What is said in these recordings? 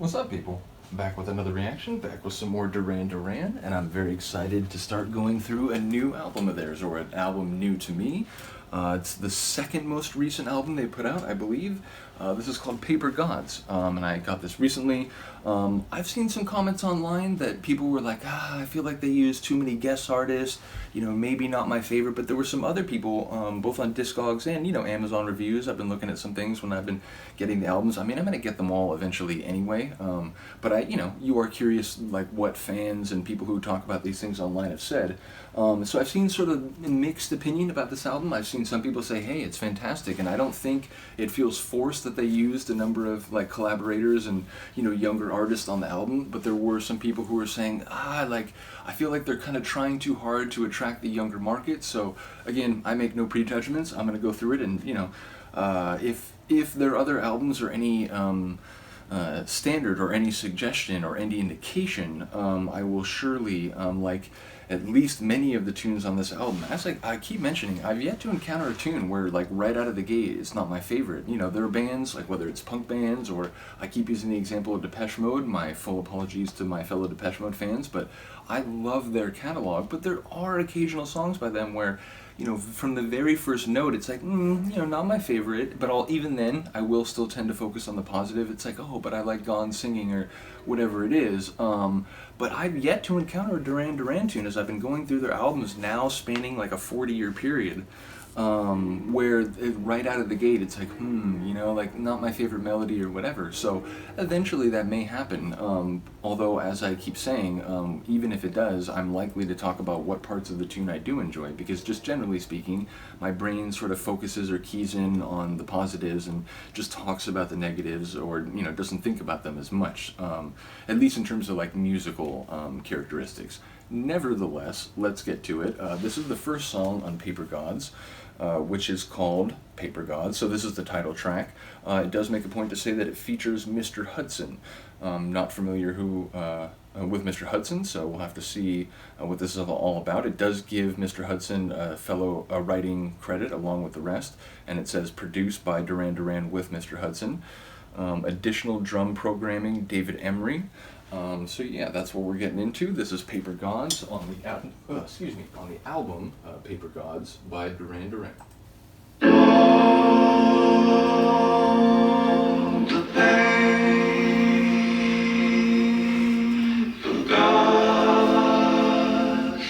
What's up, people? Back with another reaction, back with some more Duran Duran, and I'm very excited to start going through a new album of theirs, or an album new to me. It's the second most recent album they put out, I believe. This is called Paper Gods, and I got this recently. I've seen some comments online that people were like, I feel like they use too many guest artists, maybe not my favorite, but there were some other people, both on Discogs and, Amazon reviews. I've been looking at some things when I've been getting the albums. I mean, I'm going to get them all eventually anyway, but you are curious, like, what fans and people who talk about these things online have said. So I've seen sort of a mixed opinion about this album. I've seen some people say, hey, it's fantastic, and I don't think it feels forced that they used a number of like collaborators and younger artists on the album, but there were some people who were saying, I feel like they're kind of trying too hard to attract the younger market. So again, I make no prejudgments. I'm going to go through it, and if there are other albums or any standard or any suggestion or any indication, I will surely like at least many of the tunes on this album. As I keep mentioning, I've yet to encounter a tune where, like, right out of the gate, it's not my favorite. There are bands, like whether it's punk bands, or I keep using the example of Depeche Mode, my full apologies to my fellow Depeche Mode fans, but I love their catalog, but there are occasional songs by them where, from the very first note, it's like, not my favorite, but even then, I will still tend to focus on the positive. It's like, oh, but I like Gone singing, or whatever it is. But I've yet to encounter a Duran Duran tune, as I've been going through their albums now spanning like a 40-year period, where right out of the gate, it's like, like not my favorite melody or whatever. So eventually that may happen, although, as I keep saying, even if it does, I'm likely to talk about what parts of the tune I do enjoy, because just generally speaking, my brain sort of focuses or keys in on the positives and just talks about the negatives, or doesn't think about them as much, at least in terms of like musical characteristics. Nevertheless, let's get to it. This is the first song on Paper Gods, which is called Paper Gods. So this is the title track. It does make a point to say that it features Mr. Hudson. Not familiar with Mr. Hudson, so we'll have to see what this is all about. It does give Mr. Hudson a writing credit along with the rest, and it says produced by Duran Duran with Mr. Hudson. Additional drum programming, David Emery. So yeah, that's what we're getting into. This is Paper Gods on the album Paper Gods by Duran Duran. The paper gods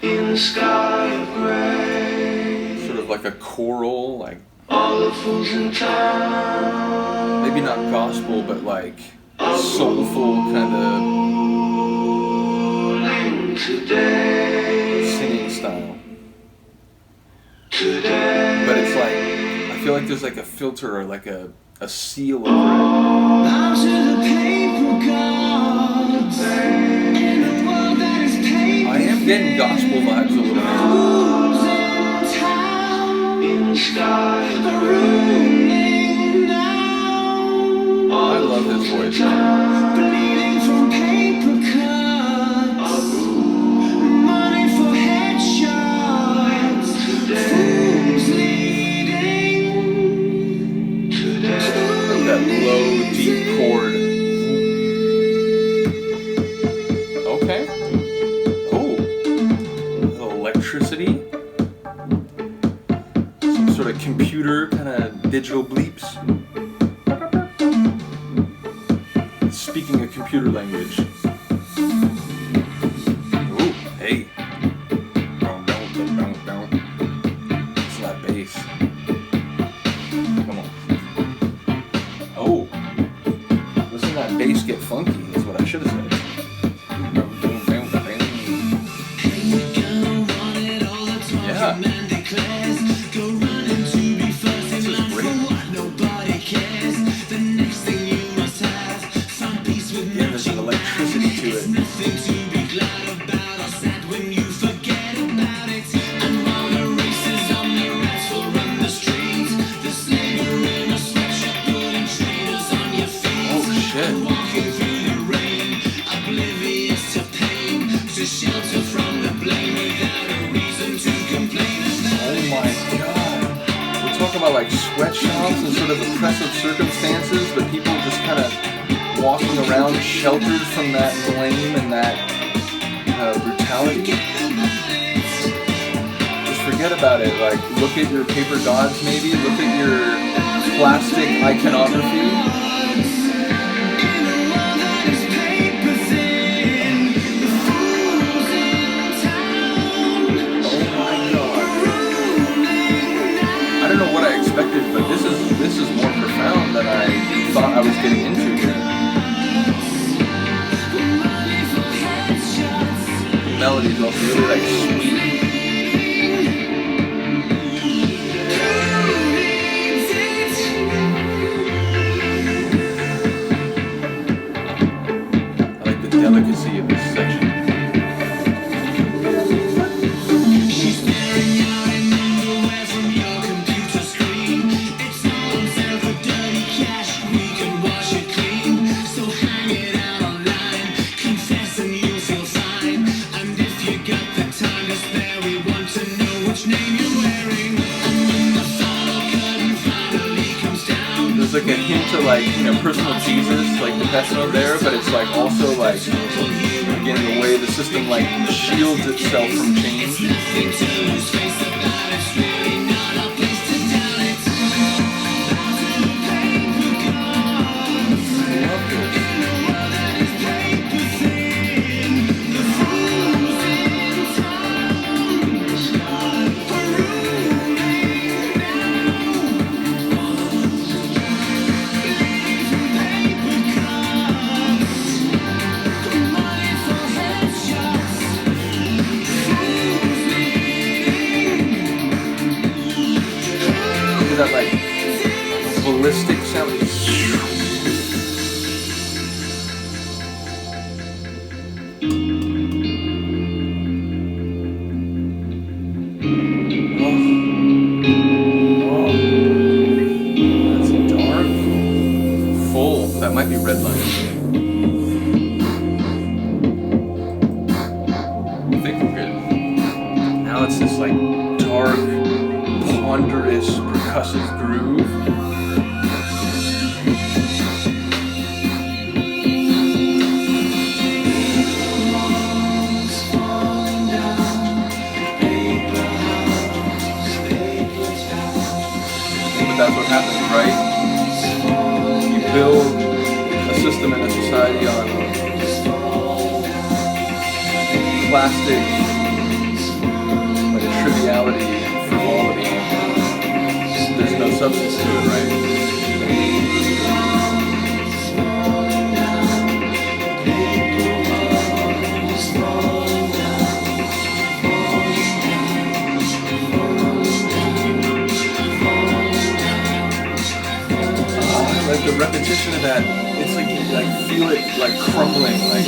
in the sky of gray. Sort of like a choral, like all the fools in town. Maybe not gospel, but like soulful kind of singing style. But it's like, I feel like there's like a filter or like a seal over it. I am getting gospel vibes a little bit. I love his voice. Bleeding from paper cuts, money for headshots, fools leading today. That low, deep chord. Okay. Oh. Electricity. Some sort of computer kind of digital bleeps. Speaking a computer language. Ooh, hey. It's that bass. Come on. Oh. Listen to that bass get funky, is what I should have said. Yeah. There's an electricity to it. Oh shit. Oh my god. We're talking about like sweatshops and sort of oppressive circumstances, but people just kind of walking around found sheltered from that blame and that brutality, just forget about it. Like, look at your paper gods, maybe. Look at your plastic iconography. Oh my God! I don't know what I expected, but this is more profound than I thought I was getting into here. The melody is also really like sweet. I like the delicacy of this section. There's like a hint to, like, you know, personal Jesus, like the Mode there, but it's like also like, again, the way the system like shields itself from change. That like ballistic sound. Oh, that's dark, full. That might be red line. I think we're good. Now it's this like dark, ponderous, percussive groove. But that's what happens, right? You build a system and a society on plastic, like triviality and frivolity. There's no substance to it, right? Like the repetition of that, it's like you like feel it like crumbling, like.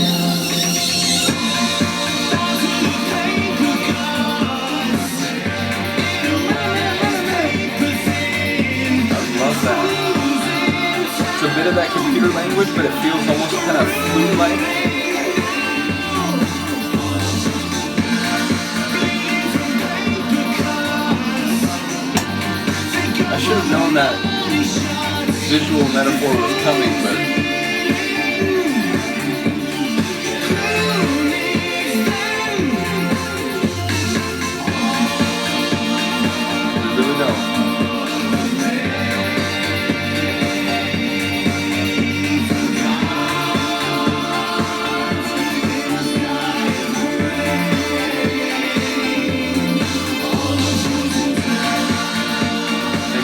It's a bit of that computer language, but it feels almost kind of flute-like. I should have known that visual metaphor was coming, but I really don't.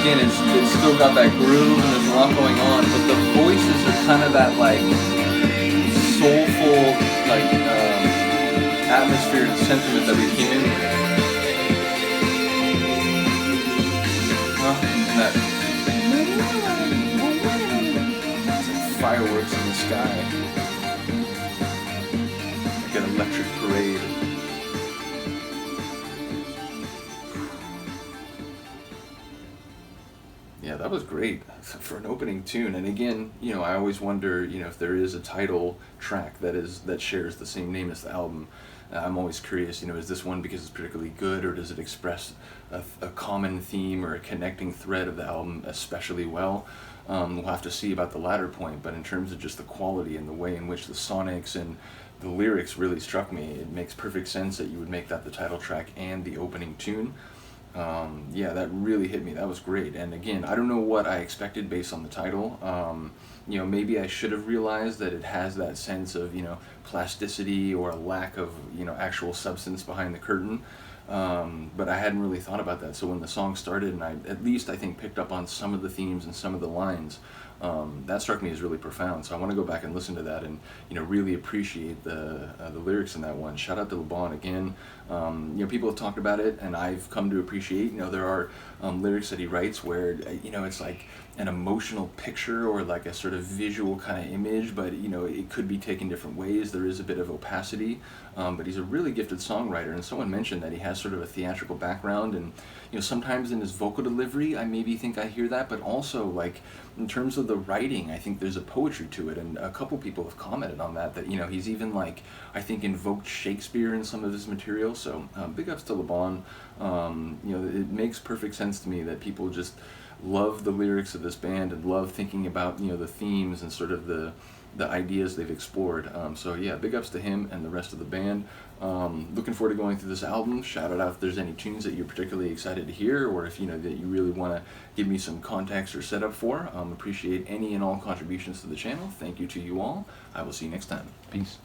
Again, it's still got that groove and there's a lot going on, but the voices are kind of that like soulful, like atmosphere and sentiment that we came in with. And that it's like fireworks in the sky, like an electric parade. Yeah, that was great for an opening tune. And again, you know, I always wonder, you know, if there is a title track that shares the same name as the album. I'm always curious, you know, is this one because it's particularly good, or does it express a common theme or a connecting thread of the album especially well? We'll have to see about the latter point, but in terms of just the quality and the way in which the sonics and the lyrics really struck me, it makes perfect sense that you would make that the title track and the opening tune. Yeah, that really hit me. That was great. And again, I don't know what I expected based on the title. Maybe I should have realized that it has that sense of, plasticity or a lack of, actual substance behind the curtain. But I hadn't really thought about that. So when the song started, and I at least I think picked up on some of the themes and some of the lines, that struck me as really profound. So I want to go back and listen to that and really appreciate the lyrics in that one. Shout out to LeBon again. People have talked about it, and I've come to appreciate. There are lyrics that he writes where it's like an emotional picture or like a sort of visual kind of image, but it could be taken different ways. There is a bit of opacity, but he's a really gifted songwriter. And someone mentioned that he has sort of a theatrical background, and sometimes in his vocal delivery I maybe think I hear that, but also like in terms of the writing, I think there's a poetry to it. And a couple people have commented on that he's even like, I think, invoked Shakespeare in some of his material. So big ups to LeBon. It makes perfect sense to me that people just love the lyrics of this band and love thinking about the themes and sort of the ideas they've explored. So yeah, big ups to him and the rest of the band. Looking forward to going through this album. Shout it out if there's any tunes that you're particularly excited to hear, or if that you really want to give me some context or setup for. Appreciate any and all contributions to the channel. Thank you to you all. I will see you next time. Peace.